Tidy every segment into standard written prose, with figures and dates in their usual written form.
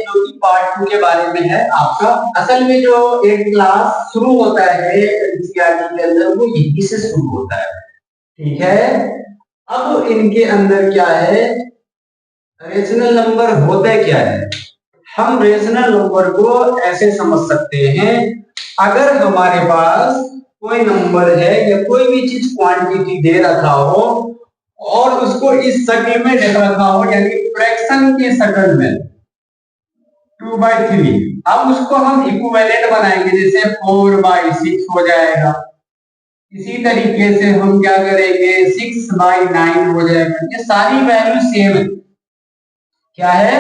जो कि पार्ट 2 के बारे में है आपका। असल में जो एक क्लास शुरू होता है एनसीईआरटी के अंदर वो यही से शुरू होता है, ठीक है। अब इनके अंदर क्या है, रेशनल नंबर होता क्या है। हम रेशनल नंबर को ऐसे समझ सकते हैं, अगर हमारे पास कोई नंबर है या कोई भी चीज क्वांटिटी दे रखा हो और उसको इस शक्ल में दे रखा हो, यानी फ्रैक्शन के शक्ल में 2/3, अब उसको हम इक्विवेलेंट बनाएंगे, जैसे 4/6 हो जाएगा। इसी तरीके से हम क्या करेंगे, 6/9 हो जाएगा। ये सारी वैल्यू सेम है, क्या है,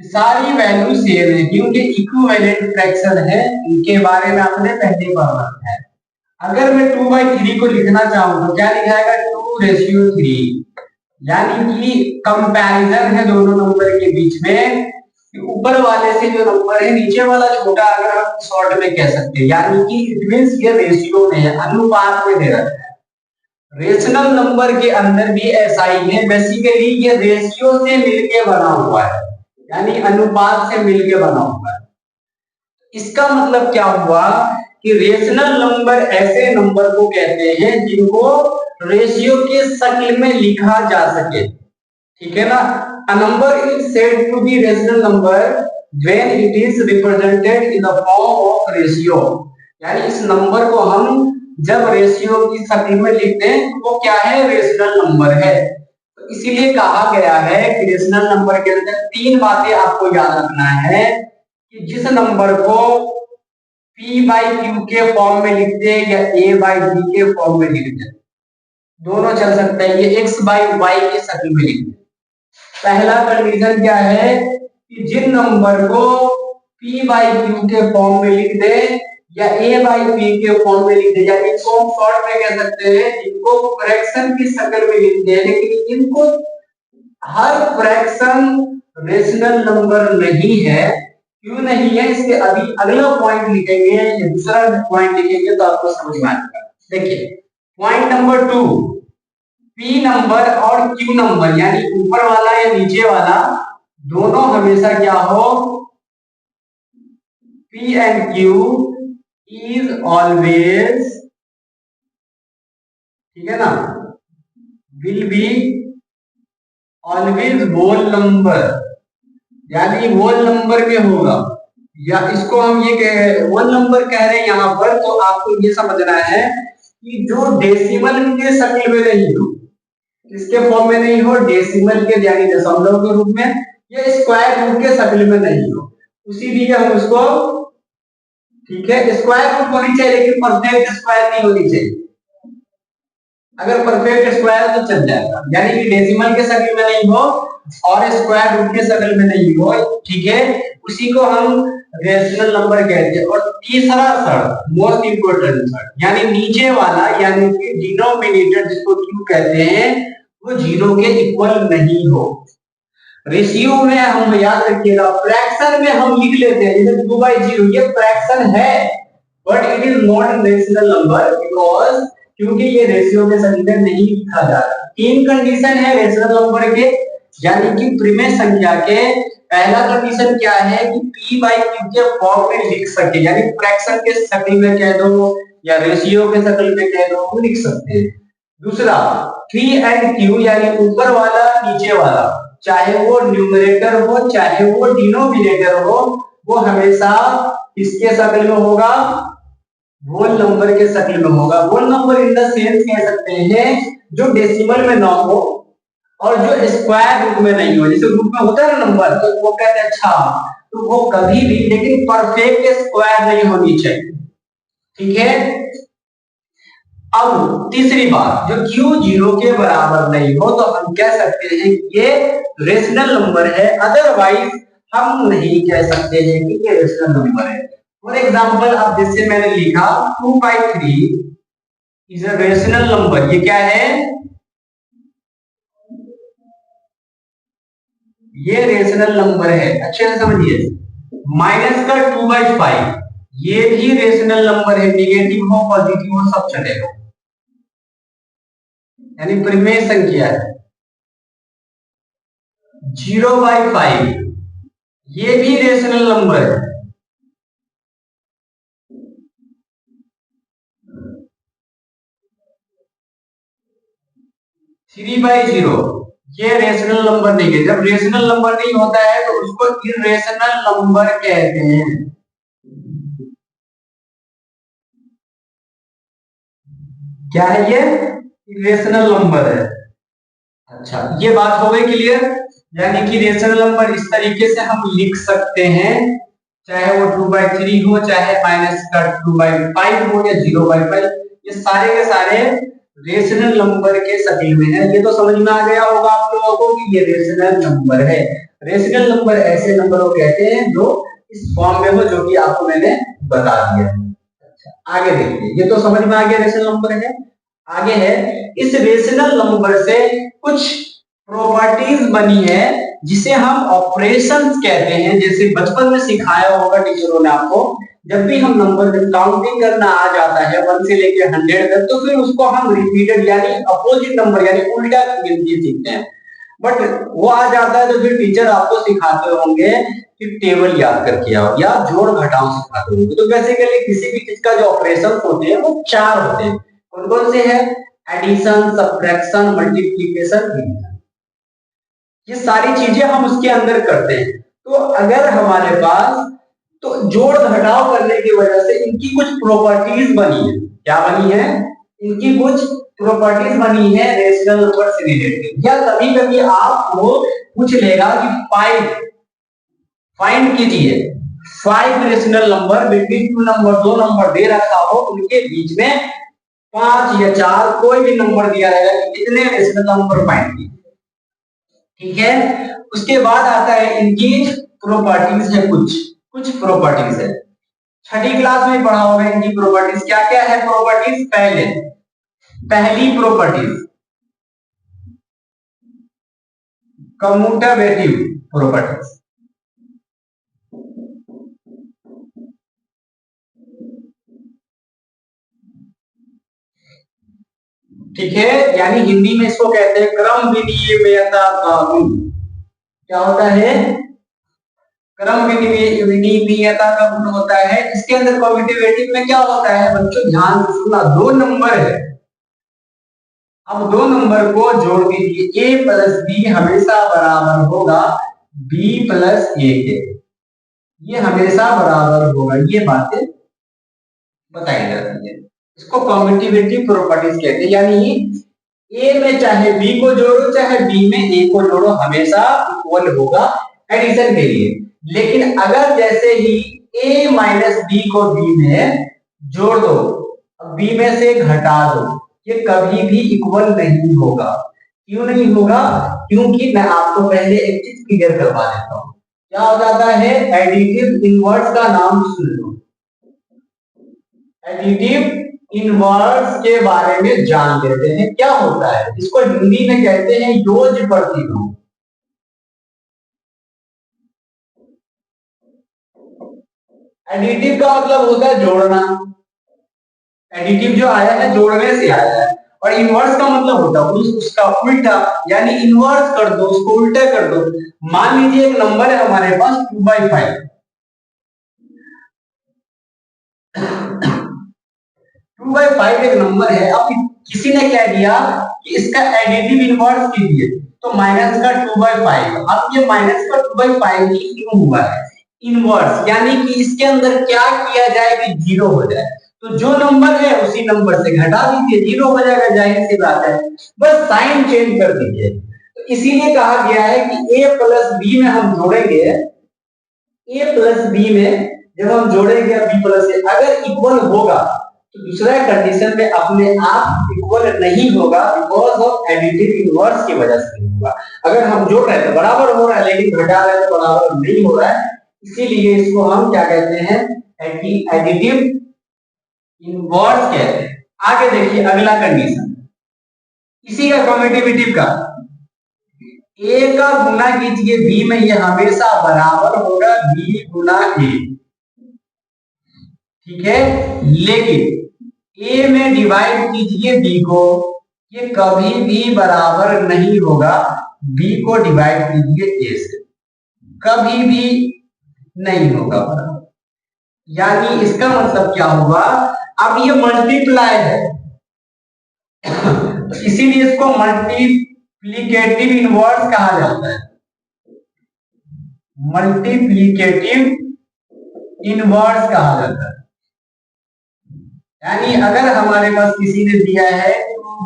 सारी वैल्यू सेम है क्योंकि इक्विवेलेंट फ्रैक्शन है। इनके बारे में आपने पहले पढ़ा है। अगर मैं 2/3 को लिखना चाहूं तो क्या लिखाएगा, 2:3, यानी कि कंपैरिजन है दोनों नंबर के बीच में। ऊपर वाले से जो नंबर है नीचे वाला छोटा, अगर हम शॉर्ट में कह सकते हैं, यानी कि इट मींस ये रेशियो में है, अनुपात में दे रखा है। रेशनल नंबर के अंदर भी ऐसा ही है, बेसिकली ये रेशियो से मिलके बना हुआ है, यानी अनुपात से मिलके बना हुआ है। इसका मतलब क्या हुआ कि रेशनल नंबर ऐसे नंबर को कहते हैं जिनको रेशियो के शक्ल में लिखा जा सके, ठीक है ना। A number is said to be rational number when it is represented in the form of ratio, यानी इस नंबर को हम जब रेशियो की शक्ल में लिखते हैं तो वो क्या है, रेशनल नंबर है। तो इसीलिए कहा गया है कि रेशनल नंबर के अंदर 3 बातें आपको याद रखना है कि जिस नंबर को p/q के फॉर्म में लिखते हैं या a/b के फॉर्म में लिखते हैं, दोनों चल सकता है, ये x/y की शक्ल में लिखते हैं। पहला कंडीशन क्या है कि जिन नंबर को p/q के फॉर्म में लिख दे या a/p के फॉर्म में लिख दे, यानी इसको हम शॉर्ट में कह सकते हैं, इनको फ्रैक्शन की शक्ल में लिख दे, लेकिन इनको हर फ्रैक्शन रेशनल नंबर नहीं है। क्यों नहीं है, इसके अभी अगला पॉइंट लिखेंगे या दूसरा पॉइंट लिखेंगे तो आपको समझ में आएगा। देखिए पॉइंट नंबर 2, p नंबर और q नंबर, यानी ऊपर वाला या नीचे वाला, दोनों हमेशा क्या हो, p and q is always, ठीक है ना, will be always whole number, यानी whole नंबर में होगा। या इसको हम ये whole नंबर कह रहे हैं यहाँ पर, तो आपको ये समझना है कि जो डेसिमल के शक्ल में नहीं हो, इसके फॉर्म में नहीं हो, डेसिमल के यानी दशमलव के रूप में, या स्क्वायर रूट के शक्ल में नहीं हो, इसीलिए हम उसको, ठीक है, स्क्वायर रूट होनी चाहिए लेकिन परफेक्ट स्क्वायर नहीं होनी चाहिए। अगर परफेक्ट स्क्वायर तो चल जाएगा, यानी कि डेसिमल के शक्ल में नहीं हो और स्क्वायर रूट के शक्ल में नहीं हो, ठीक है, उसी को हम रेशनल नंबर कहते हैं। और तीसरा शर्त, मोस्ट इंपोर्टेंट शर्त, यानी नीचे वाला, यानी कि डिनोमिनेटर जिसको q कहते हैं, वो 0 के इक्वल नहीं हो। रेशियो में हम याद रखिएगा, फ्रैक्शन में हम लिख लेते हैं जैसे 2/0, ये फ्रैक्शन है but it is not rational number, because क्योंकि ये रेशियो के शक्ल में नहीं लिखा जा रहा। 3 कंडीशन है रेशनल नंबर के, यानी कि प्रिमेय संख्या के। पहला कंडीशन क्या है कि p/q के फॉर्म में लिख सके, यानी फ्रैक्शन के शक्ल में कह दो या रेशियो के शक्ल में कह दो, लिख सकते हैं। दूसरा p and q, यानी ऊपर वाला नीचे वाला, चाहे वो न्यूमरेटर हो चाहे वो डिनोमिनेटर हो, वो हमेशा किसके शक्ल में होगा, होल नंबर के शक्ल में होगा। Whole number in the sense कह सकते हैं जो डेसिमल में ना हो और जो स्क्वायर रूट में नहीं हो। जैसे रूट में होता है ना नंबर, तो वो कहते हैं अच्छा, तो वो कभी भी लेकिन परफेक्ट स्क्वायर नहीं होनी चाहिए, ठीक है। अब तीसरी बात, जो q 0 के बराबर नहीं हो तो हम कह सकते हैं कि ये रेशनल नंबर है, अदरवाइज हम नहीं कह सकते हैं कि ये रेशनल नंबर है। फॉर एग्जांपल, अब जैसे मैंने लिखा 2/3 इज अ रेशनल नंबर, ये क्या है, ये रेशनल नंबर है, अच्छे से समझिए। माइनस का 2/5 ये भी रेशनल नंबर है, निगेटिव हो पॉजिटिव हो सब चलेगा, यानी प्रिमेय संख्या है। 0/5 ये भी रेशनल नंबर है। 3/0 ये रेशनल नंबर नहीं है। जब रेशनल नंबर नहीं होता है तो उसको इरेशनल नंबर कहते हैं। क्या है ये? इरेशनल नंबर है। अच्छा, ये बात हो गई क्लियर। यानी कि रेशनल नंबर इस तरीके से हम लिख सकते हैं, चाहे वो 2/3 हो, चाहे माइनस का 2/5 हो, या 0/5। ये सारे के सारे रेशनल नंबर के शक्ल में है। ये तो समझ में आ गया होगा आप लोगों को कि ये रेशनल नंबर है। रेशनल नंबर ऐसे नंबर को कहते हैं जो इस फॉर्म में हो, जो कि आपको मैंने बता दिया। अच्छा, आगे देखिए, ये तो समझ में आ गया रेशनल नंबर है। आगे है, इस रेशनल नंबर से कुछ प्रॉपर्टीज बनी है जिसे हम ऑपरेशंस कहते हैं। जैसे बचपन में सिखाया होगा टीचरों ने आपको, जब भी हम नंबर काउंटिंग करना आ जाता है 1 से लेकर 100 तक, तो फिर उसको हम रिपीटेड यानी अपोजिट नंबर यानी उल्टा गिनती सीखते हैं। बट वो आ जाता है तो फिर टीचर आपको सिखाते होंगे कि टेबल याद करके आओ या जोड़ घटाओ सिखाते होंगे। तो बेसिकली किसी भी चीज का जो ऑपरेशन होते हैं वो 4 होते हैं। कौन कौन से हैं? Addition, subtraction, multiplication, division. ये सारी चीजें हम उसके अंदर करते हैं। तो अगर हमारे पास तो जोड़ घटाव करने की वजह से इनकी कुछ प्रॉपर्टीज बनी है। क्या बनी है? इनकी कुछ प्रॉपर्टीज बनी है रेशनल नंबर से रिलेटेड। या कभी कभी आपको पूछ लेगा कि फाइंड कीजिए 5 rational number between 2 number, 2 number दे रखा हो, उनके बीच में 5 या 4 कोई भी नंबर दिया रहेगा कि कितने रेशनल नंबर फाइंड कीजिए। ठीक है, उसके बाद आता है इनकी प्रॉपर्टीज है। कुछ प्रॉपर्टीज है, छठी क्लास में पढ़ा होगा इनकी प्रॉपर्टीज। क्या क्या है प्रॉपर्टीज? पहली प्रॉपर्टीज कम्यूटेटिव प्रॉपर्टीज। ठीक है, यानी हिंदी में इसको कहते हैं क्रम विनिमयता का गुण। क्या होता है? क्रम विनिमयता का गुण होता है। इसके अंदर कम्यूटेटिव में क्या होता है बच्चों, ध्यान से सुनना। 2 नंबर है, अब 2 नंबर को जोड़ दीजिए। a प्लस बी हमेशा बराबर होगा b प्लस a के। ये हमेशा बराबर होगा, ये बातें बताई जाती है। इसको कम्यूटेटिव प्रॉपर्टीज कहते हैं। यानी ए में चाहे बी को जोड़ो चाहे बी में ए को जोड़ो, हमेशा इक्वल होगा एडिशन के लिए। लेकिन अगर जैसे ही ए माइनस बी को बी में जोड़ दो, बी में से घटा दो, ये कभी भी इक्वल नहीं होगा। क्यों नहीं होगा? क्योंकि मैं आपको पहले एक चीज क्लियर करवा देता हूं। क्या हो जाता है? एडिटिव इनवर्स का नाम सुन लो। एडिटिव इनवर्स के बारे में जान लेते हैं। क्या होता है? इसको हिंदी में कहते हैं योज प्रतिलोम। एडिटिव का मतलब होता है जोड़ना। एडिटिव जो आया है जोड़ने से आया है। और इनवर्स का मतलब होता है उसका उल्टा, यानी इनवर्स कर दो, उसको उल्टा कर दो। मान लीजिए एक नंबर है हमारे पास 2/5। 2/5 एक नंबर है। अब किसी ने क्या किया कि इसका एडिटिव इनवर्स कीजिए, तो माइनस का 2/5। अब ये माइनस का 2/5 ही क्यों हुआ है? इनवर्स, यानी कि इसके अंदर क्या किया जाए कि 0 हो जाए। तो जो नंबर है उसी नंबर से घटा दीजिए, 0 हो जाएगा, जाहिर सी बात है। बस साइन चेंज कर दीजिए। तो इसीलिए कहा गया है कि a प्लस बी में हम जोड़ेंगे, a प्लस बी में जब हम जोड़ेंगे b प्लस a, अगर इक्वल होगा तो दूसरा कंडीशन में अपने आप इक्वल नहीं होगा, बिकॉज ऑफ एडिटिव इनवर्स की वजह से नहीं होगा। अगर हम जोड़ रहे हैं तो बराबर हो रहा है, लेकिन घटा रहे हैं तो बराबर नहीं हो रहा है। इसीलिए इसको हम क्या कहते हैं? एडिटिव इनवर्स कहते हैं। आगे देखिए अगला कंडीशन इसी का कम्यूटेटिव का, a का गुना कीजिए b में, ये हमेशा बराबर होगा b गुना a। ठीक है, लेकिन a में डिवाइड कीजिए b को, ये कभी भी बराबर नहीं होगा b को डिवाइड कीजिए a से। कभी भी नहीं होगा बराबर। यानी इसका मतलब क्या हुआ, अब ये मल्टीप्लाई है इसीलिए इसको मल्टीप्लीकेटिव इनवर्स कहा जाता है, मल्टीप्लीकेटिव इनवर्स कहा जाता है। यानी अगर हमारे पास किसी ने दिया है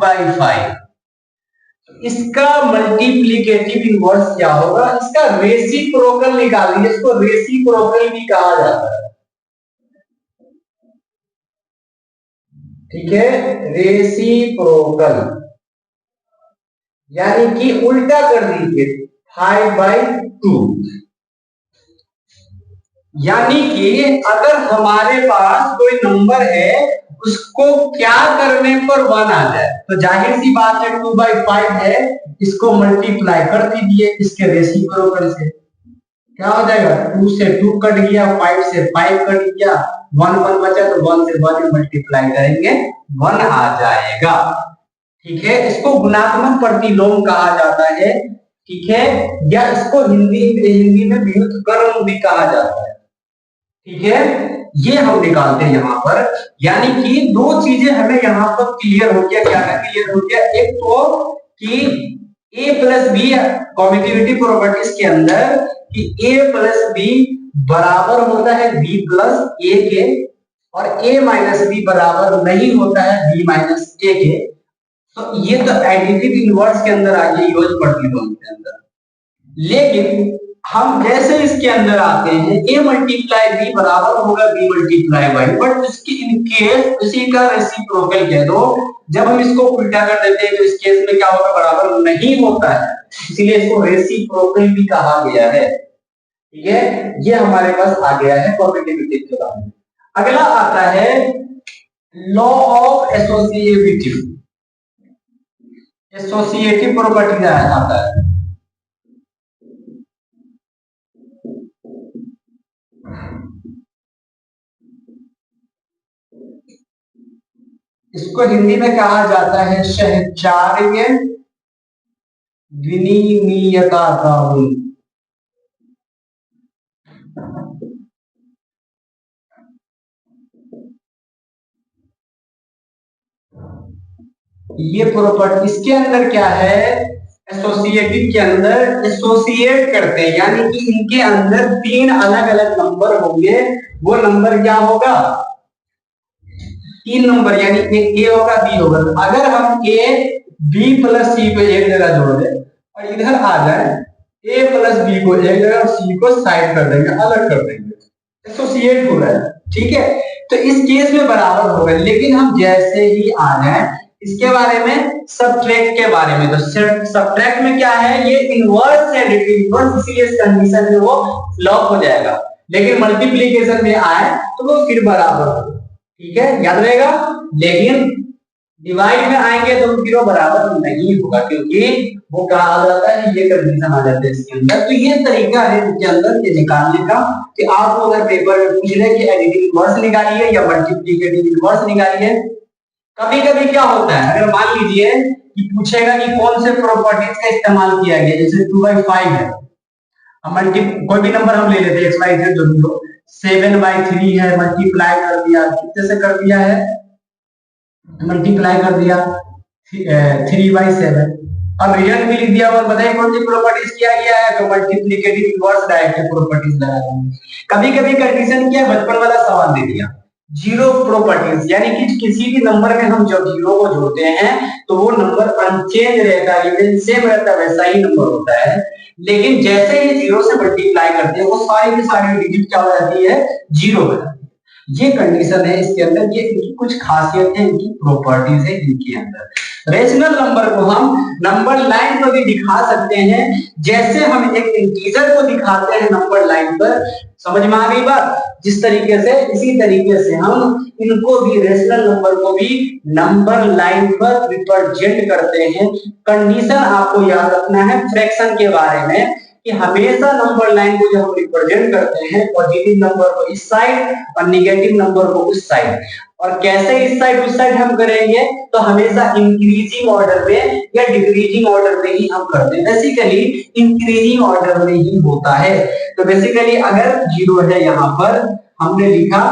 2/5, इसका मल्टीप्लीकेटिव इनवर्स क्या होगा, इसका रेसिप्रोकल निकालिए, इसको रेसिप्रोकल भी कहा जाता है। ठीक है, रेसिप्रोकल यानी कि उल्टा कर दीजिए 5/2। यानी कि अगर हमारे पास कोई नंबर है उसको क्या करने पर 1 आ जाए, तो जाहिर सी बात है 2/5 है, इसको मल्टीप्लाई कर दीजिए इसके रेसिप्रोकल से, क्या हो जाएगा 2 से 2 कट गया, 5 से 5 कट गया, 1 1 बचा तो 1 से 1 मल्टीप्लाई करेंगे 1 आ जाएगा। ठीक है, इसको गुणात्मक प्रतिलोम कहा जाता है। ठीक है, या इसको हिंदी में व्युत्क्रम भी कहा जाता है। ठीक है, ये हम निकालते हैं यहाँ पर। यानी कि दो चीजें हमें यहाँ पर क्लियर हो गया, क्या क्लियर हो गया, एक तो कि a plus B commutativity properties के अंदर कि a प्लस बी बराबर होता है b प्लस a के, और a माइनस बी बराबर नहीं होता है b माइनस a के। तो ये तो एडिटिव इनवर्स के अंदर आ गई, यूज प्रतिलोम के अंदर। लेकिन हम जैसे इसके अंदर आते हैं a मल्टीप्लाई b बराबर होगा b मल्टीप्लाई y, बट इसकी इन केस इसी का रेसिप्रोकल कह दो, जब हम इसको उल्टा कर देते हैं तो इस केस में क्या होगा, बराबर नहीं होता है, इसीलिए इसको रेसिप्रोकल भी कहा गया है। ठीक है, ये हमारे पास आ गया है कॉम्यूटेटिव के बारे में। अगला आता है law of associative, associative property आता है। इसको हिंदी में कहा जाता है सहचार्य विनिमयता कानून। ये प्रॉपर्टी इसके अंदर क्या है, एसोसिएटिव के अंदर एसोसिएट करते हैं, यानी कि इनके अंदर 3 अलग अलग नंबर होंगे, वो नंबर क्या होगा, 3 नंबर, यानी एक ए होगा बी होगा। तो अगर हम ए बी प्लस सी को एक जगह जोड़ दें और इधर आ जाए ए प्लस बी को एक जगह और सी को साइड कर देंगे, अलग कर देंगे, एसोसिएट हो रहा है। ठीक है, तो इस केस में बराबर होगा। लेकिन हम जैसे ही आ जाए इसके बारे में सबट्रैक्ट के बारे में, तो सबट्रैक्ट में क्या है, ये इनवर्स है, इनवर्स, इसीलिए इस कंडीशन में वो लॉक हो जाएगा। लेकिन मल्टीप्लीकेशन में आए तो वो फिर बराबर होगा। ठीक है, याद रहेगा। लेकिन डिवाइड में आएंगे तो फिर वो बराबर नहीं होगा, क्योंकि वो कहा आ जाता है, ये कंडीशन आ जाता है इसके अंदर। तो ये तरीका है इसके अंदर ये निकालने का, कि आपको अगर पेपर में पूछ ले कि एडिटिव इनवर्स निकालिए या मल्टीप्लिकेटिव इनवर्स निकालिए। कभी कभी क्या होता है, अगर मान लीजिए कि पूछेगा कि कौन से प्रॉपर्टीज का इस्तेमाल किया गया, जैसे 2/5 है, कोई भी नंबर हम ले लेते हैं, x y z जो भी हो, 7/3 है, मल्टीप्लाई कर दिया, कितने से कर दिया है, मल्टीप्लाई कर दिया 3/7, अब रिजल्ट भी लिख दिया, और बताइए कौन सी प्रॉपर्टीज किया गया है, तो मल्टीप्लिकेटिव इनवर्स डायरेक्ट प्रॉपर्टीज लगा दी। कभी कभी कंडीशन क्या, बचपन वाला सवाल दे दिया, जीरो प्रॉपर्टीज, यानी कि किसी भी नंबर में हम जब जीरो को जोड़ते हैं तो वो नंबर अनचेंज रहता है, सेम रहता है, वैसा ही नंबर होता है। लेकिन जैसे ही जीरो से मल्टीप्लाई करते हैं वो सारी की सारी डिजिट क्या हो जाती है, जीरो हो जाती है। ये कंडीशन है इसके अंदर, ये इनकी कुछ खासियत है, इनकी प्रॉपर्टीज है इनके अंदर। रेशनल नंबर को हम नंबर लाइन पर भी दिखा सकते हैं, जैसे हम एक इंटीजर को दिखाते हैं नंबर लाइन पर, समझ में आ गई बात, जिस तरीके से, इसी तरीके से हम इनको भी, रेशनल नंबर को भी नंबर लाइन पर रिप्रेजेंट करते हैं। कंडीशन आपको याद रखना है फ्रैक्शन के बारे में, कि हमेशा नंबर लाइन को जो हम रिप्रेजेंट करते हैं, पॉजिटिव नंबर को इस साइड और नेगेटिव नंबर को उस साइड, और कैसे इस साइड उस साइड हम करेंगे तो हमेशा इंक्रीजिंग ऑर्डर में या डिक्रीजिंग ऑर्डर में ही हम करते हैं। बेसिकली इंक्रीजिंग ऑर्डर में ही होता है। तो बेसिकली अगर 0 है यहाँ पर हमने लिखा,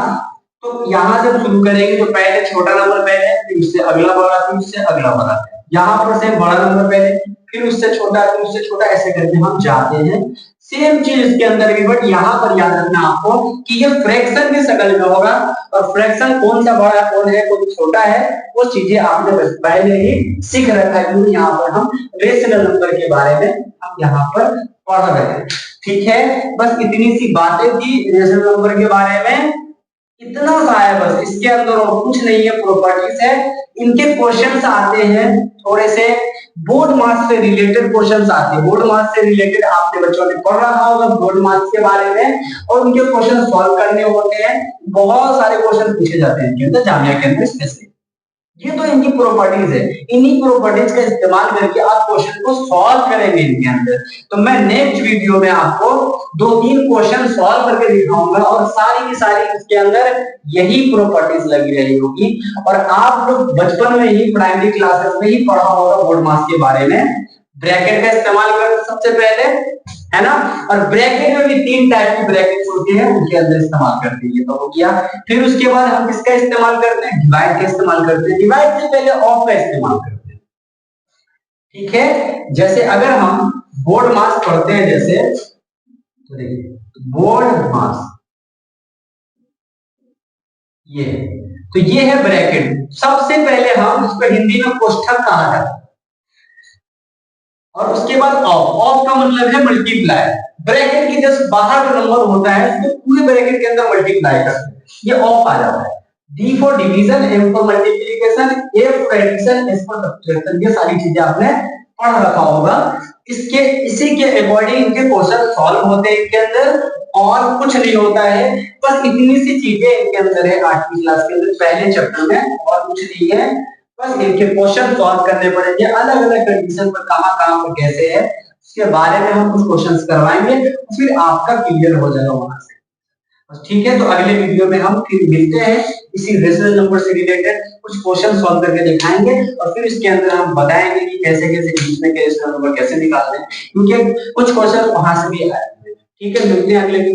तो यहाँ से शुरू करेंगे, जो पहले छोटा नंबर पहले, फिर उससे अगला बड़ा, फिर उससे अगला बड़ा, यहाँ पर से बड़ा नंबर पहले, फिर उससे छोटा, फिर उससे छोटा, ऐसे करके हम जाते हैं। सेम चीज इसके अंदर भी, बट यहाँ पर याद रखना आपको कि ये फ्रैक्शन की शक्ल में होगा, और फ्रैक्शन कौन सा बड़ा कौन है कौन छोटा है वो चीजें आपने पहले ही सीख रखा है, क्योंकि यहाँ पर हम रेशनल नंबर के बारे में हम यहाँ पर पढ़ रहे हैं। ठीक है, बस इतनी सी बातें थी रेशनल नंबर के बारे में, इतना सा है बस, इसके अंदर और कुछ नहीं है, प्रॉपर्टीज है। इनके क्वेश्चंस आते हैं थोड़े से बोर्ड मार्क्स से रिलेटेड क्वेश्चंस आते हैं। बोर्ड मार्क्स से रिलेटेड आपने बच्चों ने पढ़ रखा होगा बोर्ड मार्क्स के बारे में, और उनके क्वेश्चन सॉल्व करने होते हैं। बहुत सारे क्वेश्चन पूछे जाते हैं इनके अंदर, जामिया के अंदर स्पेशली। ये तो इनकी प्रॉपर्टीज है, इन्हीं प्रॉपर्टीज का इस्तेमाल करके आप क्वेश्चन को सॉल्व करेंगे इनके अंदर। तो मैं नेक्स्ट वीडियो में आपको 2-3 क्वेश्चन सॉल्व करके दिखाऊंगा, और सारी की सारी इसके अंदर यही प्रॉपर्टीज लगी रही होगी। और आप लोग बचपन में ही प्राइमरी क्लासेस में ही पढ़ा होगा बोर्ड मार्क्स के बारे में। ब्रैकेट का इस्तेमाल करते सबसे पहले, है ना, और ब्रैकेट में भी 3 टाइप की ब्रैकेट्स होती है, उनके अंदर इस्तेमाल करते हैं, ये तो हो गया। फिर उसके बाद हम किसका इस्तेमाल करते हैं, डिवाइड का इस्तेमाल करते हैं। डिवाइड से पहले ऑफ का इस्तेमाल करते हैं। ठीक है, जैसे अगर हम बोर्ड मार्क्स पढ़ते हैं, जैसे तो देखिए बोर्ड मार्क्स, ये तो ये है ब्रैकेट। सबसे पहले हम इसको हिंदी में कोष्ठक कहा जाता है, और उसके बाद ऑफ। ऑफ का मतलब है मल्टीप्लाई। ब्रैकेट के जस्ट बाहर जो नंबर होता है उसको पूरे ब्रैकेट के अंदर मल्टीप्लाई करते हैं, ये ऑफ आ जाता है। D for division, M for multiplication, A for addition, S for subtraction, ये सारी चीजें आपने पढ़ रखा होगा। इसके इसी के अकॉर्डिंग इनके क्वेश्चन सॉल्व होते हैं इनके अंदर, और कुछ नहीं होता है। बस इतनी सी चीजें इनके अंदर है 8वीं क्लास के अंदर पहले चैप्टर में, और कुछ नहीं है। बस इनके क्वेश्चन सॉल्व करने पड़ेंगे, अलग अलग कंडीशन पर कहां पर कैसे है उसके बारे में हम कुछ क्वेश्चंस करवाएंगे, फिर आपका क्लियर हो जाएगा वहां से। बस ठीक है, तो अगले वीडियो में हम फिर मिलते हैं, इसी रेशनल नंबर से रिलेटेड कुछ क्वेश्चन सॉल्व करके दिखाएंगे, और फिर इसके अंदर हम बताएंगे कि कैसे कैसे बीच में के रेशनल नंबर कैसे निकालते हैं, क्योंकि कुछ क्वेश्चन वहां से भी आए। ठीक है, मिलते हैं अगले वीडियो।